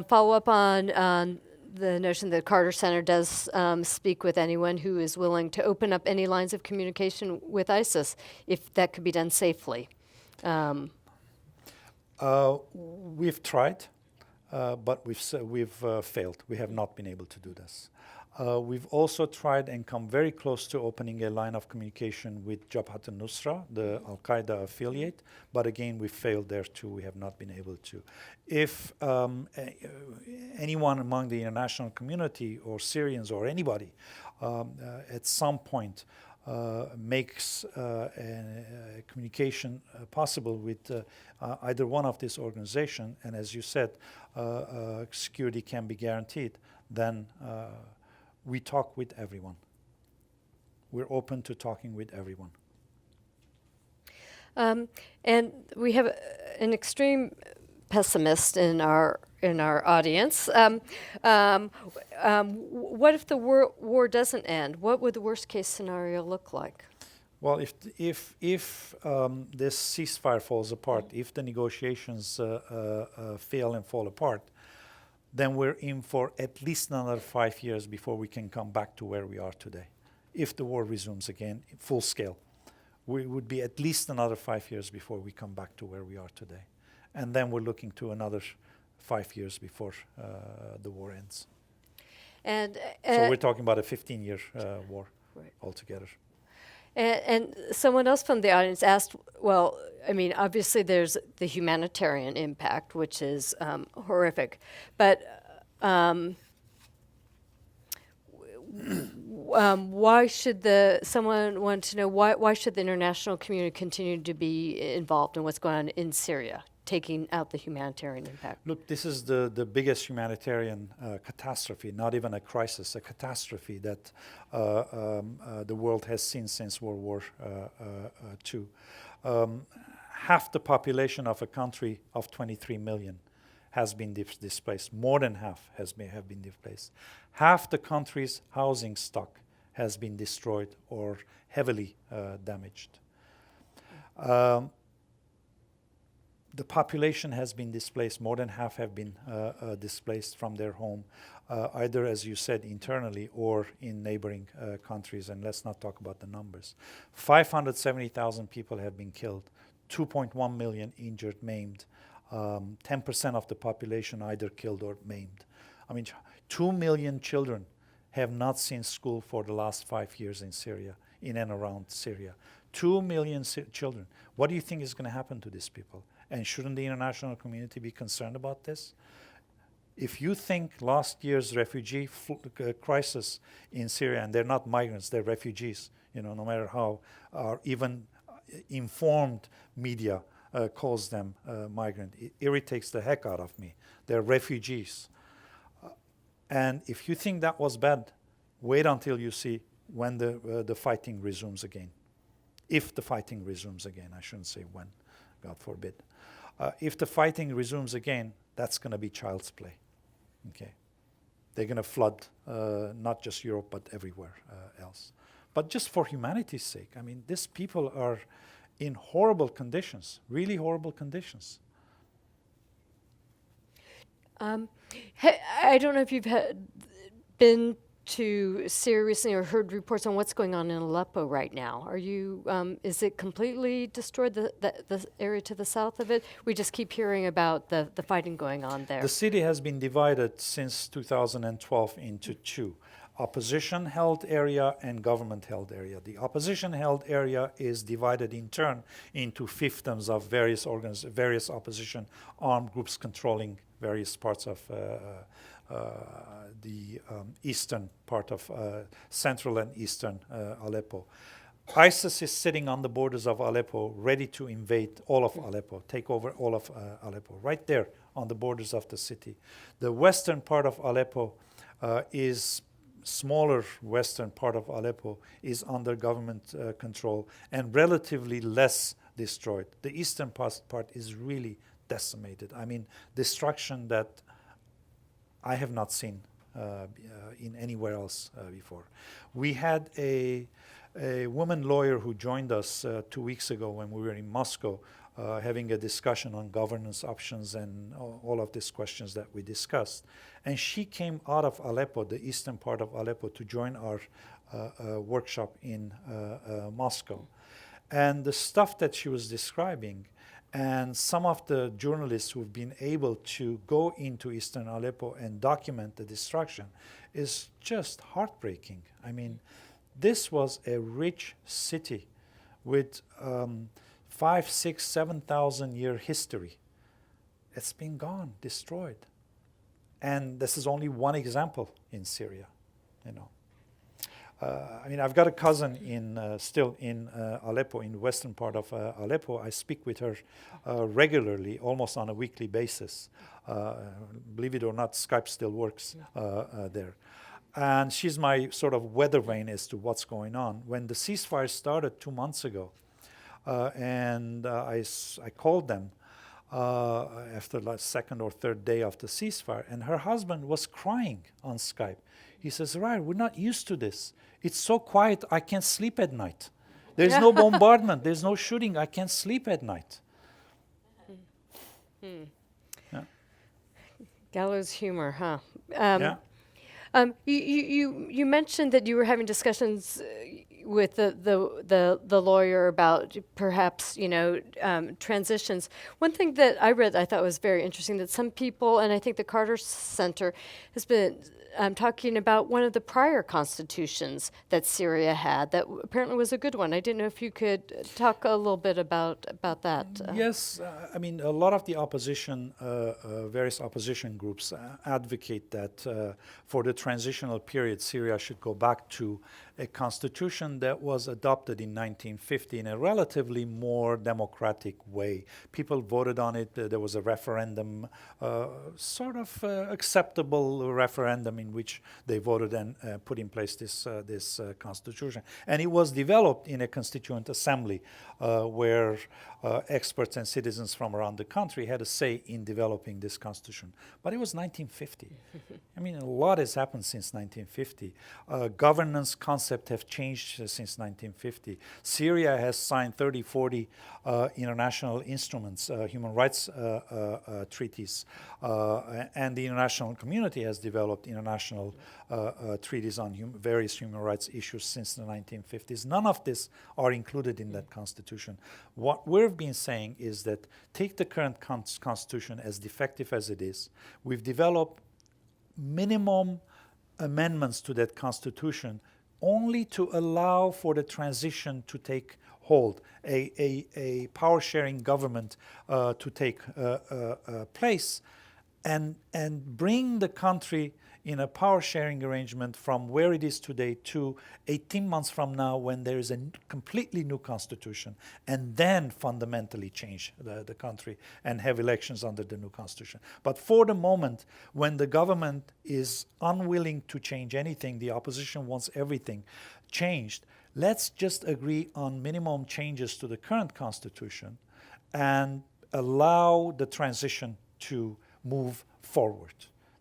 follow up on the notion that Carter Center does speak with anyone who is willing to open up any lines of communication with ISIS, if that could be done safely? We've tried, but we've failed. We have not been able to do this. We've also tried and come very close to opening a line of communication with Jabhat al-Nusra, the al-Qaeda affiliate, but again, we failed there too. We have not been able to. If anyone among the international community or Syrians or anybody at some point makes communication possible with either one of these organizations, and as you said, security can be guaranteed, then we talk with everyone. We're open to talking with everyone. And we have an extreme pessimist in our audience. What if the war doesn't end? What would the worst case scenario look like? Well, if this ceasefire falls apart, if the negotiations fail and fall apart, then we're in for at least another 5 years before we can come back to where we are today. If the war resumes again, full scale, we would be at least another 5 years before we come back to where we are today. And then we're looking to another 5 years before the war ends. And so we're talking about a 15-year war altogether. And someone else from the audience asked, well, I mean, obviously there's the humanitarian impact, which is horrific, but why should someone want to know, why should the international community continue to be involved in what's going on in Syria, taking out the humanitarian impact? Look, this is the biggest humanitarian catastrophe, not even a crisis, a catastrophe that the world has seen since World War II. Half the population of a country of 23 million has been displaced. More than half have been displaced. Half the country's housing stock has been destroyed or heavily damaged. The population has been displaced. More than half have been displaced from their home, either, as you said, internally or in neighboring countries. And let's not talk about the numbers. 570,000 people have been killed, 2.1 million injured, maimed, 10% of the population either killed or maimed. I mean, 2 million children have not seen school for the last 5 years in Syria, in and around Syria. 2 million children. What do you think is going to happen to these people? And shouldn't the international community be concerned about this? If you think last year's refugee crisis in Syria, and they're not migrants, they're refugees, no matter how even informed media calls them migrant, it irritates the heck out of me. They're refugees. And if you think that was bad, wait until you see when the fighting resumes again. If the fighting resumes again, I shouldn't say when, God forbid. If the fighting resumes again, that's going to be child's play. Okay, they're going to flood not just Europe but everywhere else. But just for humanity's sake, I mean, these people are in horrible conditions, really horrible conditions. I don't know if you've been to Syria recently or heard reports on what's going on in Aleppo right now. Are you? Is it completely destroyed, the area to the south of it? We just keep hearing about the fighting going on there. The city has been divided since 2012 into two: opposition-held area and government-held area. The opposition-held area is divided in turn into fiefdoms of various opposition armed groups controlling various parts of the eastern part of central and eastern Aleppo. ISIS is sitting on the borders of Aleppo, ready to invade all of Aleppo, take over all of Aleppo, right there on the borders of the city. The western part of Aleppo smaller western part of Aleppo is under government control and relatively less destroyed. The eastern part is really decimated. I mean, destruction that I have not seen in anywhere else before. We had a woman lawyer who joined us 2 weeks ago when we were in Moscow, having a discussion on governance options and all of these questions that we discussed. And she came out of Aleppo, the eastern part of Aleppo, to join our workshop in Moscow. And the stuff that she was describing, and some of the journalists who've been able to go into eastern Aleppo and document the destruction, is just heartbreaking. I mean, this was a rich city with 5, 6, 7,000 year history. It's been gone, destroyed. And this is only one example in Syria, you know. I mean, I've got a cousin still in Aleppo, in the western part of Aleppo. I speak with her regularly, almost on a weekly basis. Believe it or not, Skype still works there. And she's my sort of weather vane as to what's going on. When the ceasefire started 2 months ago, and I called them after the second or third day of the ceasefire, and her husband was crying on Skype. He says, "Hrair, we're not used to this. It's so quiet, I can't sleep at night. There's no bombardment, there's no shooting, I can't sleep at night." Yeah. Gallows humor, huh? Yeah. You mentioned that you were having discussions with the lawyer about perhaps transitions. One thing that I read I thought was very interesting, that some people, and I think the Carter Center has been talking about one of the prior constitutions that Syria had that apparently was a good one. I didn't know if you could talk a little bit about that. Yes, I mean, a lot of the opposition, various opposition groups advocate that for the transitional period, Syria should go back to a constitution that was adopted in 1950 in a relatively more democratic way. People voted on it. There was a referendum, sort of acceptable referendum in which they voted and put in place this constitution. And it was developed in a constituent assembly where experts and citizens from around the country had a say in developing this constitution. But it was 1950. I mean, a lot has happened since 1950. Governance concept have changed since 1950. Syria has signed 30, 40 international instruments, human rights treaties, and the international community has developed international treaties on various human rights issues since the 1950s. None of this are included in that constitution. What we've been saying is that take the current constitution, as defective as it is. We've developed minimum amendments to that constitution only to allow for the transition to take hold, a power-sharing government to take place, and bring the country in a power-sharing arrangement from where it is today to 18 months from now, when there is a completely new constitution, and then fundamentally change the country and have elections under the new constitution. But for the moment, when the government is unwilling to change anything, the opposition wants everything, changed. Let's just agree on minimum changes to the current constitution and allow the transition to move forward.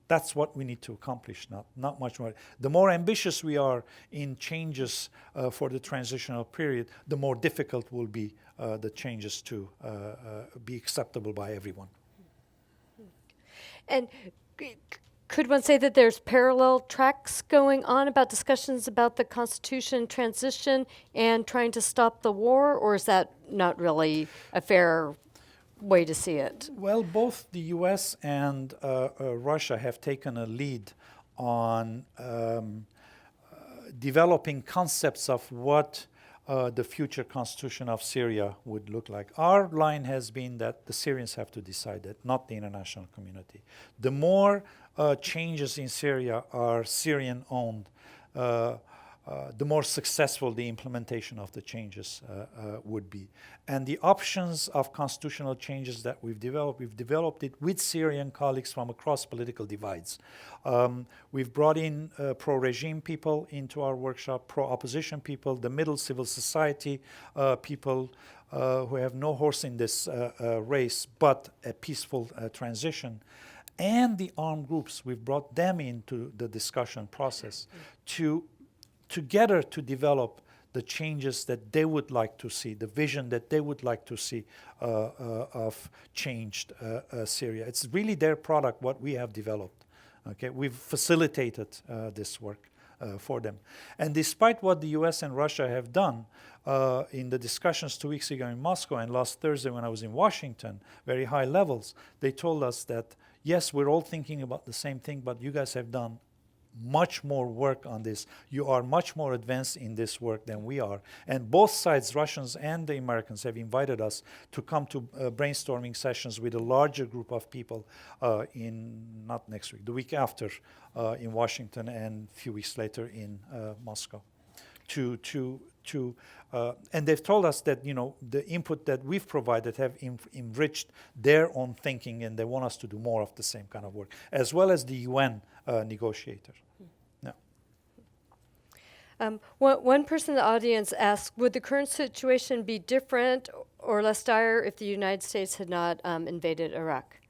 That's what we need to accomplish, not much more. The more ambitious we are in changes for the transitional period, the more difficult will be the changes to be acceptable by everyone. And could one say that there's parallel tracks going on about discussions about the Constitution transition and trying to stop the war, or is that not really a fair way to see it? Well, both the U.S. and Russia have taken a lead on developing concepts of what the future constitution of Syria would look like. Our line has been that the Syrians have to decide that, not the international community. The more changes in Syria are Syrian-owned, the more successful the implementation of the changes would be. And the options of constitutional changes that we've developed it with Syrian colleagues from across political divides. We've brought in pro-regime people into our workshop, pro-opposition people, the middle civil society people who have no horse in this race, but a peaceful transition. And the armed groups, we've brought them into the discussion process to together to develop the changes that they would like to see, the vision that they would like to see of changed Syria. It's really their product, what we have developed. Okay, we've facilitated this work for them. And despite what the US and Russia have done in the discussions 2 weeks ago in Moscow and last Thursday when I was in Washington, very high levels, they told us that, yes, we're all thinking about the same thing, but you guys have done much more work on this. You are much more advanced in this work than we are. And both sides, Russians and the Americans, have invited us to come to brainstorming sessions with a larger group of people not next week, the week after in Washington and a few weeks later in Moscow. And they've told us that, the input that we've provided have enriched their own thinking, and they want us to do more of the same kind of work, as well as the UN negotiator. One person in the audience asked, would the current situation be different or less dire if the United States had not invaded Iraq?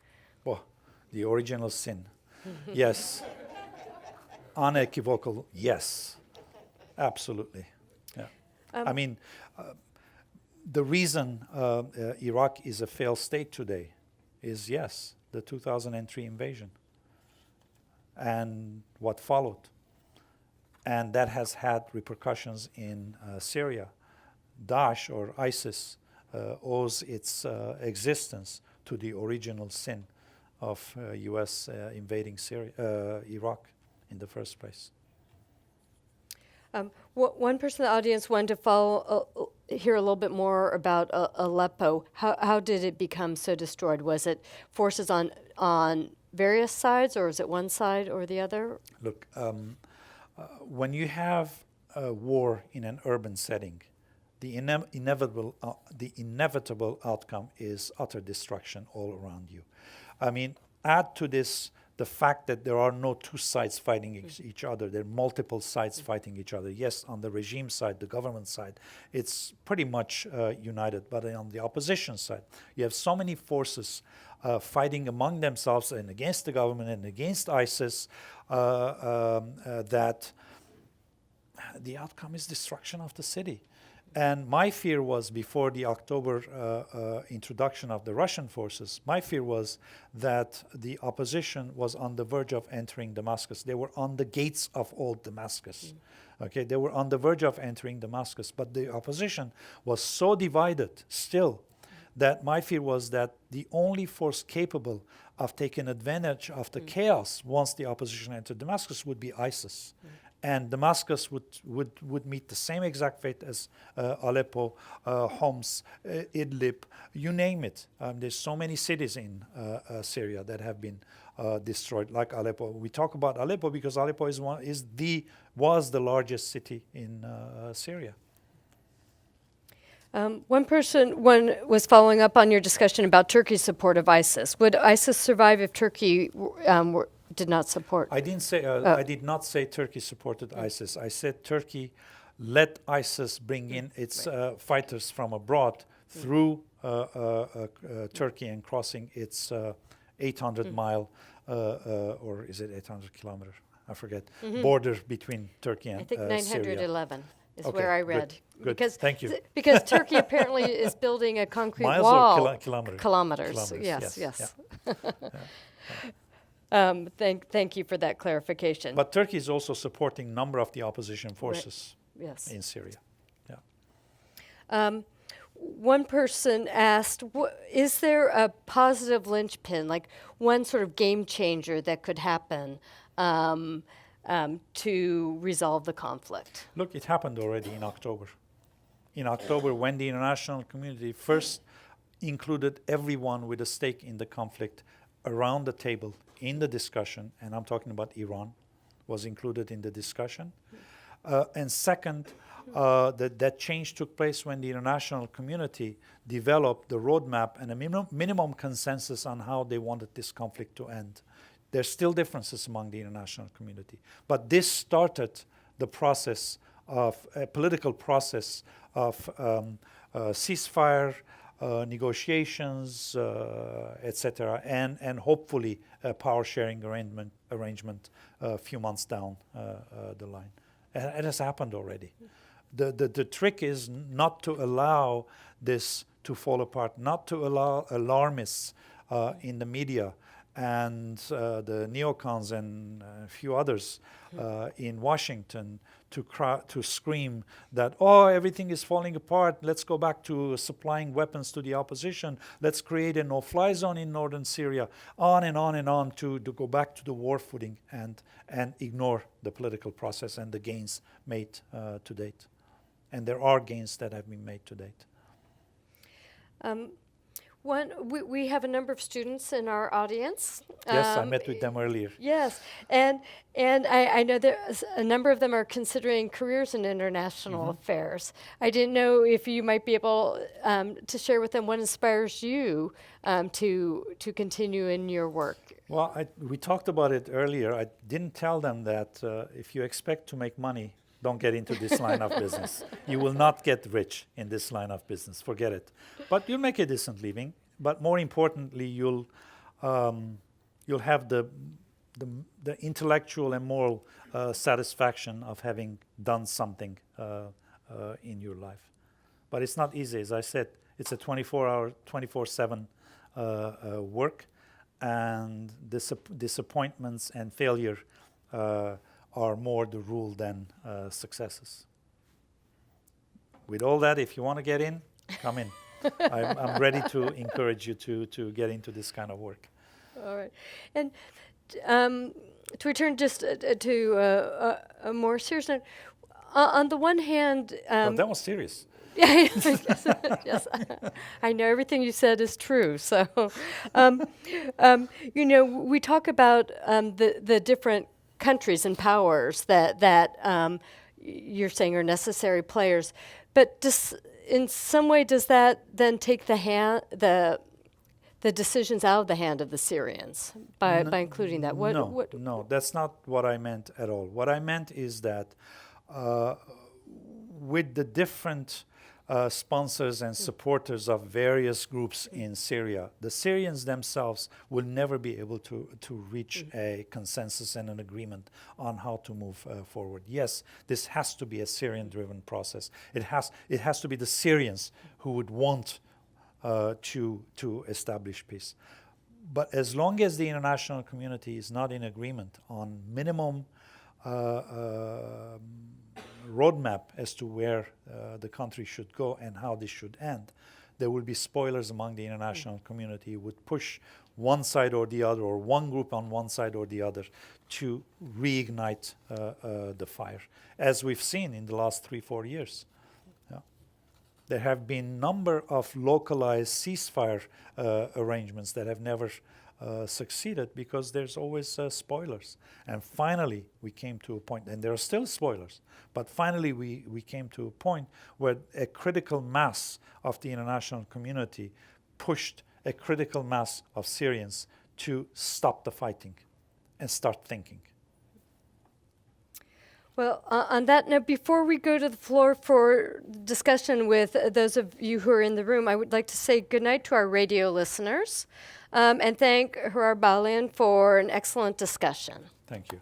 Well, the original sin. Yes. Unequivocal, yes. Absolutely. Yeah. The reason Iraq is a failed state today is, yes, the 2003 invasion and what followed. And that has had repercussions in Syria. Daesh, or ISIS, owes its existence to the original sin of U.S. invading Iraq in the first place. One person in the audience wanted to hear a little bit more about Aleppo. How did it become so destroyed? Was it forces on various sides, or is it one side or the other? Look, when you have a war in an urban setting, the inevitable outcome is utter destruction all around you. Add to this the fact that there are no two sides fighting each other. There are multiple sides fighting each other. Yes, on the regime side, the government side, it's pretty much united. But on the opposition side, you have so many forces fighting among themselves and against the government and against ISIS that the outcome is destruction of the city. And my fear was, before the October introduction of the Russian forces, my fear was that the opposition was on the verge of entering Damascus. They were on the gates of old Damascus. Okay, they were on the verge of entering Damascus. But the opposition was so divided still that my fear was that the only force capable of taking advantage of the chaos once the opposition entered Damascus would be ISIS. And Damascus would meet the same exact fate as Aleppo, Homs, Idlib, you name it. There's so many cities in Syria that have been destroyed, like Aleppo. We talk about Aleppo because Aleppo was the largest city in Syria. One was following up on your discussion about Turkey's support of ISIS. Would ISIS survive if Turkey did not support? I did not say Turkey supported ISIS. I said Turkey let ISIS bring in its fighters from abroad through Turkey and crossing its 800-mile, or is it 800 kilometer? I forget, border between Turkey and Syria. I think 911 is Okay, where I good, read. good. Because Thank you. Because Turkey apparently is building a concrete Miles wall. or kilometers? Kilometers. Kilometers, Yes. Yeah. Thank you for that clarification. But Turkey is also supporting a number of the opposition forces Yes. in Syria. Yeah. One person asked, is there a positive linchpin, like one sort of game changer that could happen to resolve the conflict? Look, it happened already in October. In October, when the international community first included everyone with a stake in the conflict around the table in the discussion, and I'm talking about Iran, was included in the discussion. And second, that change took place when the international community developed the roadmap and a minimum consensus on how they wanted this conflict to end. There's still differences among the international community, but this started the process of a political process of ceasefire, negotiations, etc., and hopefully a power sharing arrangement a few months down the line. It has happened already. The trick is not to allow this to fall apart, not to allow alarmists in the media and the neocons and a few others in Washington to scream that, oh, everything is falling apart, let's go back to supplying weapons to the opposition, let's create a no-fly zone in northern Syria, on and on and on to go back to the war footing and ignore the political process and the gains made to date. And there are gains that have been made to date. We have a number of students in our audience. Yes, I met with them earlier. Yes, and I know that a number of them are considering careers in international affairs. I didn't know if you might be able to share with them what inspires you to continue in your work. Well, we talked about it earlier. I didn't tell them that if you expect to make money, don't get into this line of business. You will not get rich in this line of business. Forget it. But you'll make a decent living. But more importantly, you'll have the intellectual and moral satisfaction of having done something in your life. But it's not easy. As I said, it's a 24-hour, 24/7 work, and disappointments and failure are more the rule than successes. With all that, if you want to get in, come in. I'm ready to encourage you to get into this kind of work. All right. And to return just to a more serious note, on the one hand... that was serious. Yes, I know everything you said is true. So, we talk about the different countries and powers that you're saying are necessary players, but in some way, does that then take the decisions out of the hand of the Syrians by including that? No, that's not what I meant at all. What I meant is that with the different sponsors and supporters of various groups in Syria, the Syrians themselves will never be able to reach a consensus and an agreement on how to move forward. Yes, this has to be a Syrian-driven process. It has to be the Syrians who would want to establish peace. But as long as the international community is not in agreement on minimum roadmap as to where the country should go and how this should end, there will be spoilers among the international community who would push one side or the other, or one group on one side or the other, to reignite the fire, as we've seen in the last 3-4 years. Yeah. There have been a number of localized ceasefire arrangements that have never succeeded because there's always spoilers. And finally, we came to a point, and there are still spoilers, but finally we came to a point where a critical mass of the international community pushed a critical mass of Syrians to stop the fighting and start thinking. Well, on that note, before we go to the floor for discussion with those of you who are in the room, I would like to say goodnight to our radio listeners and thank Hrair Balian for an excellent discussion. Thank you.